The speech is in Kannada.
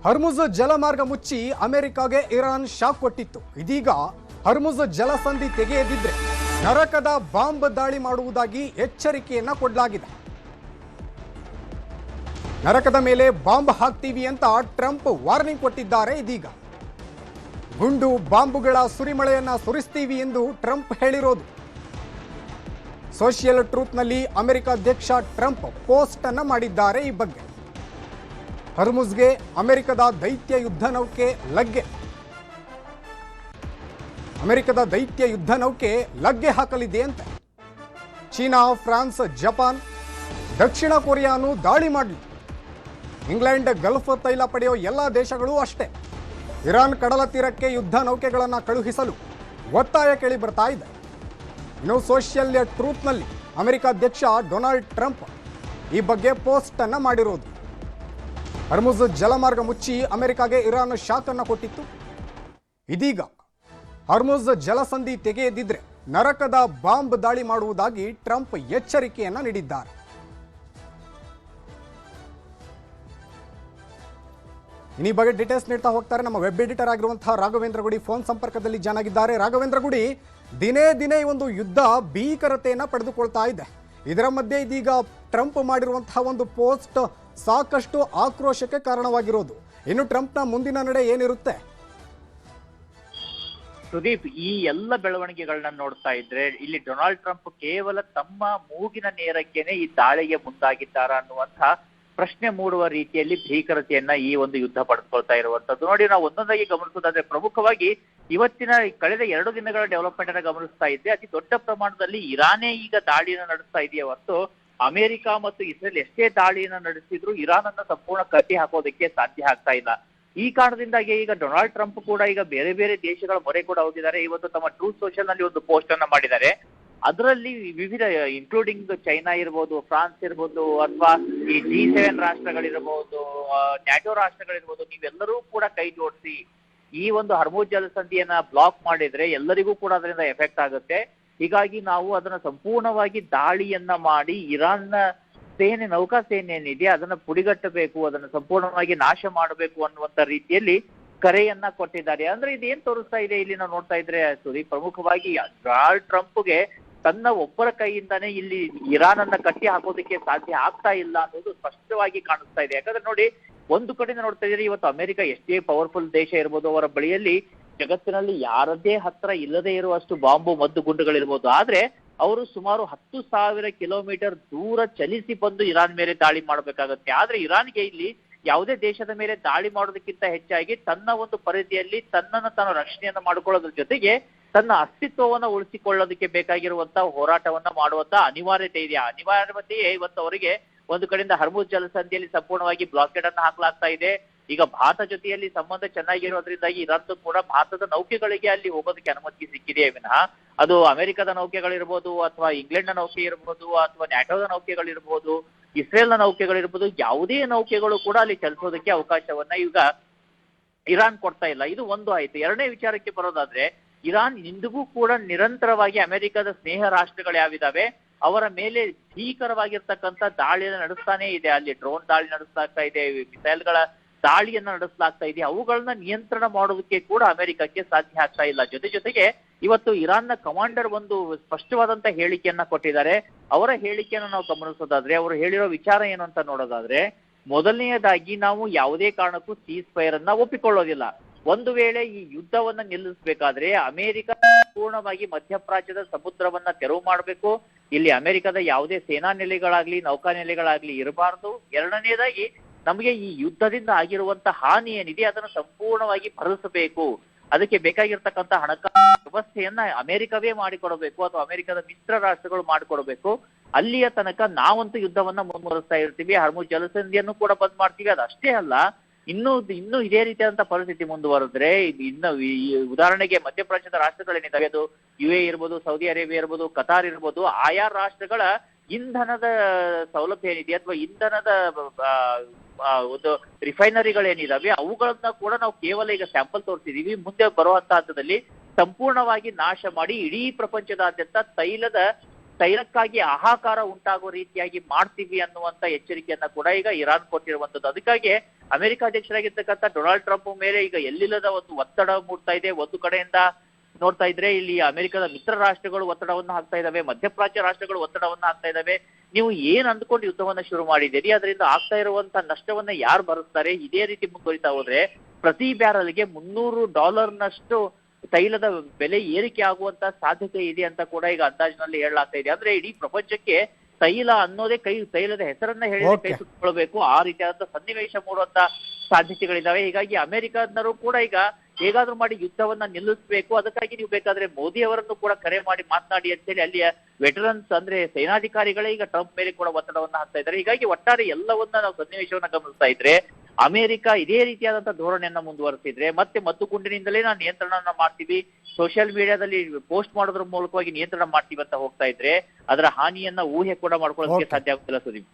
ಹರ್ಮುಜ್ ಜಲಮಾರ್ಗ ಮುಚ್ಚಿ ಅಮೆರಿಕಾಗೆ ಇರಾನ್ ಶಾಕ್ ಕೊಟ್ಟಿತ್ತು. ಇದೀಗ ಹರ್ಮುಜ್ ಜಲಸಂಧಿ ತೆಗೆಯದಿದ್ರೆ ನರಕದ ಬಾಂಬ್ ದಾಳಿ ಮಾಡುವುದಾಗಿ ಎಚ್ಚರಿಕೆಯನ್ನ ಕೊಡಲಾಗಿದೆ. ನರಕದ ಮೇಲೆ ಬಾಂಬ್ ಹಾಕ್ತೀವಿ ಅಂತ ಟ್ರಂಪ್ ವಾರ್ನಿಂಗ್ ಕೊಟ್ಟಿದ್ದಾರೆ. ಇದೀಗ ಗುಂಡು ಬಾಂಬುಗಳ ಸುರಿಮಳೆಯನ್ನ ಸುರಿಸ್ತೀವಿ ಎಂದು ಟ್ರಂಪ್ ಹೇಳಿರೋದು. ಸೋಷಿಯಲ್ ಟ್ರೂತ್ನಲ್ಲಿ ಅಮೆರಿಕ ಅಧ್ಯಕ್ಷ ಟ್ರಂಪ್ ಪೋಸ್ಟ್ ಅನ್ನ ಮಾಡಿದ್ದಾರೆ. ಈ ಬಗ್ಗೆ ಹರ್ಮುಜ್ಗೆ ಅಮೆರಿಕದ ದೈತ್ಯ ಯುದ್ಧ ನೌಕೆ ಲಗ್ಗೆ ಲಗ್ಗೆ ಹಾಕಲಿದೆ ಅಂತ ಚೀನಾ, ಫ್ರಾನ್ಸ್, ಜಪಾನ್, ದಕ್ಷಿಣ ಕೊರಿಯಾನು ದಾಳಿ ಮಾಡಲಿ. ಇಂಗ್ಲೆಂಡ್, ಗಲ್ಫ್ ತೈಲ ಪಡೆಯೋ ಎಲ್ಲ ದೇಶಗಳು ಅಷ್ಟೇ ಇರಾನ್ ಕಡಲ ತೀರಕ್ಕೆ ಯುದ್ಧ ನೌಕೆಗಳನ್ನು ಕಳುಹಿಸಲು ಒತ್ತಾಯ ಕೇಳಿ ಬರ್ತಾ ಇದೆ. ಇನ್ನು ಸೋಷಿಯಲ್ ಟ್ರೂತ್ನಲ್ಲಿ ಅಮೆರಿಕ ಅಧ್ಯಕ್ಷ ಡೊನಾಲ್ಡ್ ಟ್ರಂಪ್ ಈ ಬಗ್ಗೆ ಪೋಸ್ಟ್ ಅನ್ನ ಮಾಡಿರೋದು. ಹರ್ಮುಜ್ ಜಲಮಾರ್ಗ ಮುಚ್ಚಿ ಅಮೆರಿಕಾಗೆ ಇರಾನ್ ಶಾಕ್ ಅನ್ನು ಕೊಟ್ಟಿತ್ತು. ಇದೀಗ ಹರ್ಮುಜ್ ಜಲಸಂಧಿ ತೆಗೆಯದಿದ್ರೆ ನರಕದ ಬಾಂಬ್ ದಾಳಿ ಮಾಡುವುದಾಗಿ ಟ್ರಂಪ್ ಎಚ್ಚರಿಕೆಯನ್ನ ನೀಡಿದ್ದಾರೆ. ಈ ಬಗ್ಗೆ ಡೀಟೇಲ್ಸ್ ನೀಡ್ತಾ ಹೋಗ್ತಾರೆ ನಮ್ಮ ವೆಬ್ ಎಡಿಟರ್ ಆಗಿರುವಂತಹ ರಾಘವೇಂದ್ರ ಗುಡಿ ಫೋನ್ ಸಂಪರ್ಕದಲ್ಲಿ ಜಾಯ್ನ್ ಆಗಿದ್ದಾರೆ. ರಾಘವೇಂದ್ರ ಗುಡಿ, ದಿನೇ ದಿನೇ ಒಂದು ಯುದ್ಧ ಭೀಕರತೆಯನ್ನು ಪಡೆದುಕೊಳ್ತಾ ಇದೆ. ಇದರ ಮಧ್ಯೆ ಇದೀಗ ಟ್ರಂಪ್ ಮಾಡಿರುವಂತಹ ಒಂದು ಪೋಸ್ಟ್ ಸಾಕಷ್ಟು ಆಕ್ರೋಶಕ್ಕೆ ಕಾರಣವಾಗಿರೋದು. ಇನ್ನು ಟ್ರಂಪ್ನ ಮುಂದಿನ ನಡೆ ಏನಿರುತ್ತೆ? ಸುದೀಪ್, ಈ ಎಲ್ಲ ಬೆಳವಣಿಗೆಗಳನ್ನ ನೋಡ್ತಾ ಇದ್ರೆ ಇಲ್ಲಿ ಡೊನಾಲ್ಡ್ ಟ್ರಂಪ್ ಕೇವಲ ತಮ್ಮ ಮೂಗಿನ ನೇರಕ್ಕೇನೆ ಈ ದಾಳಿಗೆ ಮುಂದಾಗಿದ್ದಾರ ಅನ್ನುವಂಥ ಪ್ರಶ್ನೆ ಮೂಡುವ ರೀತಿಯಲ್ಲಿ ಭೀಕರತೆಯನ್ನ ಈ ಒಂದು ಯುದ್ಧ ಪಡೆದುಕೊಳ್ತಾ ಇರುವಂತದ್ದು. ನೋಡಿ, ನಾವು ಒಂದೊಂದಾಗಿ ಗಮನಿಸೋದಾದ್ರೆ ಪ್ರಮುಖವಾಗಿ ಇವತ್ತಿನ ಕಳೆದ 2 ದಿನಗಳ ಡೆವಲಪ್ಮೆಂಟ್ ಅನ್ನ ಗಮನಿಸ್ತಾ ಇದ್ದೆ. ಅತಿ ದೊಡ್ಡ ಪ್ರಮಾಣದಲ್ಲಿ ಇರಾನೇ ಈಗ ದಾಳಿಯನ್ನು ನಡೆಸ್ತಾ ಇದೆಯೇ ಹೊರತು ಅಮೆರಿಕ ಮತ್ತು ಇಸ್ರೇಲ್ ಎಷ್ಟೇ ದಾಳಿಯನ್ನು ನಡೆಸಿದ್ರು ಇರಾನ್ ಅನ್ನ ಸಂಪೂರ್ಣ ಕಟ್ಟಿ ಹಾಕೋದಕ್ಕೆ ಸಾಧ್ಯ ಆಗ್ತಾ ಇಲ್ಲ. ಈ ಕಾರಣದಿಂದಾಗಿ ಈಗ ಡೊನಾಲ್ಡ್ ಟ್ರಂಪ್ ಕೂಡ ಈಗ ಬೇರೆ ಬೇರೆ ದೇಶಗಳ ಮೊರೆ ಕೂಡ ಹೋಗಿದ್ದಾರೆ. ಇವತ್ತು ತಮ್ಮ ಟ್ರೂತ್ ಸೋಷಿಯಲ್ ನಲ್ಲಿ ಒಂದು ಪೋಸ್ಟ್ ಅನ್ನ ಮಾಡಿದ್ದಾರೆ. ಅದರಲ್ಲಿ ವಿವಿಧ ಇನ್ಕ್ಲೂಡಿಂಗ್ ಚೈನಾ ಇರ್ಬೋದು, ಫ್ರಾನ್ಸ್ ಇರ್ಬೋದು, ಅಥವಾ ಈ G7 ರಾಷ್ಟ್ರಗಳಿರ್ಬೋದು, ನ್ಯಾಟೋ ರಾಷ್ಟ್ರಗಳಿರ್ಬೋದು, ನೀವೆಲ್ಲರೂ ಕೂಡ ಕೈ ಜೋಡಿಸಿ ಈ ಒಂದು ಹರ್ಮುಜ್ ಜಲಸಂಧಿಯನ್ನ ಬ್ಲಾಕ್ ಮಾಡಿದ್ರೆ ಎಲ್ಲರಿಗೂ ಕೂಡ ಅದರಿಂದ ಎಫೆಕ್ಟ್ ಆಗುತ್ತೆ. ಹೀಗಾಗಿ ನಾವು ಅದನ್ನ ಸಂಪೂರ್ಣವಾಗಿ ದಾಳಿಯನ್ನ ಮಾಡಿ ಇರಾನ್ನ ಸೇನೆ, ನೌಕಾ ಸೇನೆ ಏನಿದೆ ಅದನ್ನ ಪುಡಿಗಟ್ಟಬೇಕು, ಅದನ್ನ ಸಂಪೂರ್ಣವಾಗಿ ನಾಶ ಮಾಡಬೇಕು ಅನ್ನುವಂತ ರೀತಿಯಲ್ಲಿ ಕರೆಯನ್ನ ಕೊಟ್ಟಿದ್ದಾರೆ. ಅಂದ್ರೆ ಇದೇನ್ ತೋರಿಸ್ತಾ ಇದೆ ಇಲ್ಲಿ ನಾವು ನೋಡ್ತಾ ಇದ್ರೆ ಸುದೀಪ್, ಪ್ರಮುಖವಾಗಿ ಡೊನಾಲ್ಡ್ ಟ್ರಂಪ್ಗೆ ತನ್ನ ಒಬ್ಬರ ಕೈಯಿಂದಾನೇ ಇಲ್ಲಿ ಇರಾನ್ ಅನ್ನ ಕಟ್ಟಿ ಹಾಕೋದಕ್ಕೆ ಸಾಧ್ಯ ಆಗ್ತಾ ಇಲ್ಲ ಅನ್ನೋದು ಸ್ಪಷ್ಟವಾಗಿ ಕಾಣಿಸ್ತಾ ಇದೆ. ಯಾಕಂದ್ರೆ ನೋಡಿ, ಒಂದು ಕಡೆಯಿಂದ ನೋಡ್ತಾ ಇದ್ರೆ ಇವತ್ತು ಅಮೆರಿಕ ಎಷ್ಟೇ ಪವರ್ಫುಲ್ ದೇಶ ಇರ್ಬೋದು, ಅವರ ಬಳಿಯಲ್ಲಿ ಜಗತ್ತಿನಲ್ಲಿ ಯಾರದೇ ಹತ್ರ ಇಲ್ಲದೆ ಇರುವಷ್ಟು ಬಾಂಬು ಮದ್ದು ಗುಂಡುಗಳಿರ್ಬೋದು, ಆದ್ರೆ ಅವರು ಸುಮಾರು 10,000 ಕಿಲೋಮೀಟರ್ ದೂರ ಚಲಿಸಿ ಬಂದು ಇರಾನ್ ಮೇಲೆ ದಾಳಿ ಮಾಡಬೇಕಾಗತ್ತೆ. ಆದ್ರೆ ಇರಾನ್ಗೆ ಇಲ್ಲಿ ಯಾವುದೇ ದೇಶದ ಮೇಲೆ ದಾಳಿ ಮಾಡೋದಕ್ಕಿಂತ ಹೆಚ್ಚಾಗಿ ತನ್ನ ಒಂದು ಪರಿಧಿಯಲ್ಲಿ ತನ್ನನ್ನು ತಾನು ರಕ್ಷಣೆಯನ್ನ ಮಾಡಿಕೊಳ್ಳೋದ್ರ ಜೊತೆಗೆ ತನ್ನ ಅಸ್ತಿತ್ವವನ್ನ ಉಳಿಸಿಕೊಳ್ಳೋದಕ್ಕೆ ಬೇಕಾಗಿರುವಂತಹ ಹೋರಾಟವನ್ನ ಮಾಡುವಂತ ಅನಿವಾರ್ಯತೆ ಇದೆ. ಆ ಅನಿವಾರ್ಯತೆಯೇ ಇವತ್ತು ಅವರಿಗೆ ಒಂದು ಕಡೆಯಿಂದ ಹರ್ಮುಜ್ ಜಲಸಂಧಿಯಲ್ಲಿ ಸಂಪೂರ್ಣವಾಗಿ ಬ್ಲಾಕೆಡ್ ಅನ್ನ ಹಾಕಲಾಗ್ತಾ ಇದೆ. ಈಗ ಭಾರತ ಜೊತೆಯಲ್ಲಿ ಸಂಬಂಧ ಚೆನ್ನಾಗಿರೋದ್ರಿಂದಾಗಿ ಇರಾನ್ ಕೂಡ ಭಾರತದ ನೌಕೆಗಳಿಗೆ ಅಲ್ಲಿ ಹೋಗೋದಕ್ಕೆ ಅನುಮತಿ ಸಿಕ್ಕಿದೆ ವಿನಃ ಅದು ಅಮೆರಿಕದ ನೌಕೆಗಳಿರ್ಬೋದು, ಅಥವಾ ಇಂಗ್ಲೆಂಡ್ನ ನೌಕೆ ಇರ್ಬೋದು, ಅಥವಾ ನ್ಯಾಟೋದ ನೌಕೆಗಳಿರ್ಬೋದು, ಇಸ್ರೇಲ್ನ ನೌಕೆಗಳಿರ್ಬೋದು, ಯಾವುದೇ ನೌಕೆಗಳು ಕೂಡ ಅಲ್ಲಿ ಚಲಿಸೋದಕ್ಕೆ ಅವಕಾಶವನ್ನ ಈಗ ಇರಾನ್ ಕೊಡ್ತಾ ಇಲ್ಲ. ಇದು ಒಂದು ಆಯ್ತು. ಎರಡನೇ ವಿಚಾರಕ್ಕೆ ಬರೋದಾದ್ರೆ, ಇರಾನ್ ಇಂದಿಗೂ ಕೂಡ ನಿರಂತರವಾಗಿ ಅಮೆರಿಕದ ಸ್ನೇಹ ರಾಷ್ಟ್ರಗಳು ಯಾವಿದಾವೆ ಅವರ ಮೇಲೆ ಭೀಕರವಾಗಿರ್ತಕ್ಕಂಥ ದಾಳಿಯನ್ನು ನಡೆಸ್ತಾನೆ ಇದೆ. ಅಲ್ಲಿ ಡ್ರೋನ್ ದಾಳಿ ನಡೆಸಲಾಗ್ತಾ ಇದೆ, ಮಿಸೈಲ್ಗಳ ದಾಳಿಯನ್ನ ನಡೆಸಲಾಗ್ತಾ ಇದೆ. ಅವುಗಳನ್ನ ನಿಯಂತ್ರಣ ಮಾಡೋದಕ್ಕೆ ಕೂಡ ಅಮೆರಿಕಕ್ಕೆ ಸಾಧ್ಯ ಆಗ್ತಾ ಇಲ್ಲ. ಜೊತೆಗೆ ಇವತ್ತು ಇರಾನ್ನ ಕಮಾಂಡರ್ ಒಂದು ಸ್ಪಷ್ಟವಾದಂತ ಹೇಳಿಕೆಯನ್ನ ಕೊಟ್ಟಿದ್ದಾರೆ. ಅವರ ಹೇಳಿಕೆಯನ್ನು ನಾವು ಗಮನಿಸೋದಾದ್ರೆ, ಅವರು ಹೇಳಿರೋ ವಿಚಾರ ಏನು ಅಂತ ನೋಡೋದಾದ್ರೆ, ಮೊದಲನೆಯದಾಗಿ ನಾವು ಯಾವುದೇ ಕಾರಣಕ್ಕೂ ಸೀಸ್ ಫೈರ್ ಅನ್ನ ಒಪ್ಪಿಕೊಳ್ಳೋದಿಲ್ಲ. ಒಂದು ವೇಳೆ ಈ ಯುದ್ಧವನ್ನ ನಿಲ್ಲಿಸಬೇಕಾದ್ರೆ ಅಮೆರಿಕ ಪೂರ್ಣವಾಗಿ ಮಧ್ಯಪ್ರಾಚ್ಯದ ಸಮುದ್ರವನ್ನ ತೆರವು ಮಾಡಬೇಕು. ಇಲ್ಲಿ ಅಮೆರಿಕದ ಯಾವುದೇ ಸೇನಾ ನೆಲೆಗಳಾಗ್ಲಿ ನೌಕಾ ನೆಲೆಗಳಾಗ್ಲಿ ಇರಬಾರ್ದು. ಎರಡನೇದಾಗಿ ನಮಗೆ ಈ ಯುದ್ಧದಿಂದ ಆಗಿರುವಂತ ಹಾನಿ ಏನಿದೆ ಅದನ್ನು ಸಂಪೂರ್ಣವಾಗಿ ಭರಿಸಬೇಕು. ಅದಕ್ಕೆ ಬೇಕಾಗಿರ್ತಕ್ಕಂಥ ಹಣಕಾಸು ವ್ಯವಸ್ಥೆಯನ್ನ ಅಮೆರಿಕವೇ ಮಾಡಿಕೊಡಬೇಕು, ಅಥವಾ ಅಮೆರಿಕದ ಮಿತ್ರ ರಾಷ್ಟ್ರಗಳು ಮಾಡಿಕೊಡಬೇಕು. ಅಲ್ಲಿಯ ತನಕ ನಾವಂತೂ ಯುದ್ಧವನ್ನ ಮುಂದುವರಿಸ್ತಾ ಇರ್ತೀವಿ, ಹರ್ಮುಜ್ ಜಲಸಂಧಿಯನ್ನು ಕೂಡ ಬಂದ್ ಮಾಡ್ತೀವಿ. ಅದಷ್ಟೇ ಅಲ್ಲ, ಇನ್ನು ಇದೇ ರೀತಿಯಾದಂತಹ ಪರಿಸ್ಥಿತಿ ಮುಂದುವರೆದ್ರೆ ಇನ್ನು ಉದಾಹರಣೆಗೆ ಮಧ್ಯಪ್ರಾಚ್ಯದ ರಾಷ್ಟ್ರಗಳೇನಿದಾವೆ, ಅದು UAE ಇರ್ಬೋದು, ಸೌದಿ ಅರೇಬಿಯಾ ಇರ್ಬೋದು, ಕತಾರ್ ಇರ್ಬೋದು, ಆಯಾ ರಾಷ್ಟ್ರಗಳ ಇಂಧನದ ಸೌಲಭ್ಯ ಏನಿದೆ ಅಥವಾ ಇಂಧನದ ಒಂದು ರಿಫೈನರಿಗಳೇನಿದಾವೆ ಅವುಗಳನ್ನ ಕೂಡ ನಾವು ಕೇವಲ ಈಗ ಸ್ಯಾಂಪಲ್ ತೋರಿಸಿದೀವಿ. ಮುಂದೆ ಬರುವಂತ ಹಂತದಲ್ಲಿ ಸಂಪೂರ್ಣವಾಗಿ ನಾಶ ಮಾಡಿ ಇಡೀ ಪ್ರಪಂಚದಾದ್ಯಂತ ತೈಲಕ್ಕಾಗಿ ಹಾಹಾಕಾರ ಉಂಟಾಗುವ ರೀತಿಯಾಗಿ ಮಾಡ್ತೀವಿ ಅನ್ನುವಂತ ಎಚ್ಚರಿಕೆಯನ್ನ ಕೂಡ ಈಗ ಇರಾನ್ ಕೊಟ್ಟಿರುವಂತದ್ದು. ಅದಕ್ಕಾಗಿ ಅಮೆರಿಕ ಅಧ್ಯಕ್ಷರಾಗಿರ್ತಕ್ಕಂಥ ಡೊನಾಲ್ಡ್ ಟ್ರಂಪ್ ಮೇಲೆ ಈಗ ಎಲ್ಲಿಲ್ಲದ ಒಂದು ಒತ್ತಡ ಮೂಡ್ತಾ ಇದೆ. ಒಂದು ಕಡೆಯಿಂದ ನೋಡ್ತಾ ಇದ್ರೆ ಇಲ್ಲಿ ಅಮೆರಿಕದ ಮಿತ್ರ ರಾಷ್ಟ್ರಗಳು ಒತ್ತಡವನ್ನು ಹಾಕ್ತಾ ಇದಾವೆ, ಮಧ್ಯಪ್ರಾಚ್ಯ ರಾಷ್ಟ್ರಗಳು ಒತ್ತಡವನ್ನು ಹಾಕ್ತಾ ಇದಾವೆ. ನೀವು ಏನ್ ಅಂದ್ಕೊಂಡು ಯುದ್ಧವನ್ನ ಶುರು ಮಾಡಿದ್ದೀರಿ, ಅದರಿಂದ ಆಗ್ತಾ ಇರುವಂತ ನಷ್ಟವನ್ನ ಯಾರು ಭರಿಸ್ತಾರೆ? ಇದೇ ರೀತಿ ಮುಂದುವರಿತಾ ಹೋದ್ರೆ ಪ್ರತಿ ಬ್ಯಾರಲ್ಗೆ $300 ತೈಲದ ಬೆಲೆ ಏರಿಕೆ ಆಗುವಂತ ಸಾಧ್ಯತೆ ಇದೆ ಅಂತ ಕೂಡ ಈಗ ಅಂದಾಜಿನಲ್ಲಿ ಹೇಳಲಾಗ್ತಾ ಇದೆ. ಅಂದ್ರೆ ಇಡೀ ಪ್ರಪಂಚಕ್ಕೆ ತೈಲ ಅನ್ನೋದೇ ತೈಲದ ಹೆಸರನ್ನ ಹೇಳಿ ಕೈ ಸುಟ್ಟುಕೊಳ್ಬೇಕು, ಆ ರೀತಿಯಾದಂತ ಸನ್ನಿವೇಶ ಮೂಡುವಂತ ಸಾಧ್ಯತೆಗಳಿದಾವೆ. ಹೀಗಾಗಿ ಅಮೆರಿಕನ್ನರು ಕೂಡ ಈಗ ಹೇಗಾದ್ರೂ ಮಾಡಿ ಯುದ್ಧವನ್ನ ನಿಲ್ಲಿಸಬೇಕು. ಅದಕ್ಕಾಗಿ ನೀವು ಬೇಕಾದ್ರೆ ಮೋದಿ ಅವರನ್ನು ಕೂಡ ಕರೆ ಮಾಡಿ ಮಾತನಾಡಿ ಅಂತೇಳಿ ಅಲ್ಲಿಯ ವೆಟರನ್ಸ್ ಅಂದ್ರೆ ಸೇನಾಧಿಕಾರಿಗಳೇ ಈಗ ಟ್ರಂಪ್ ಮೇಲೆ ಕೂಡ ಒತ್ತಡವನ್ನ ಹಾಕ್ತಾ ಇದ್ದಾರೆ. ಹೀಗಾಗಿ ಒಟ್ಟಾರೆ ಎಲ್ಲವನ್ನ ನಾವು ಸನ್ನಿವೇಶವನ್ನ ಗಮನಿಸ್ತಾ ಇದ್ರೆ ಅಮೆರಿಕ ಇದೇ ರೀತಿಯಾದಂತಹ ಧೋರಣೆಯನ್ನ ಮುಂದುವರೆಸಿದ್ರೆ ಮತ್ತೆ ಮದ್ದುಗುಂಡಿನಿಂದಲೇ ನಾವು ನಿಯಂತ್ರಣವನ್ನ ಮಾಡ್ತೀವಿ, ಸೋಷಿಯಲ್ ಮೀಡಿಯಾದಲ್ಲಿ ಪೋಸ್ಟ್ ಮಾಡೋದ್ರ ಮೂಲಕವಾಗಿ ನಿಯಂತ್ರಣ ಮಾಡ್ತೀವಿ ಅಂತ ಹೋಗ್ತಾ ಇದ್ರೆ ಅದರ ಹಾನಿಯನ್ನ ಊಹೆ ಕೂಡ ಮಾಡ್ಕೊಳ್ಳೋದಕ್ಕೆ ಸಾಧ್ಯ ಆಗುತ್ತಿಲ್ಲ ಸುದೀಪ್.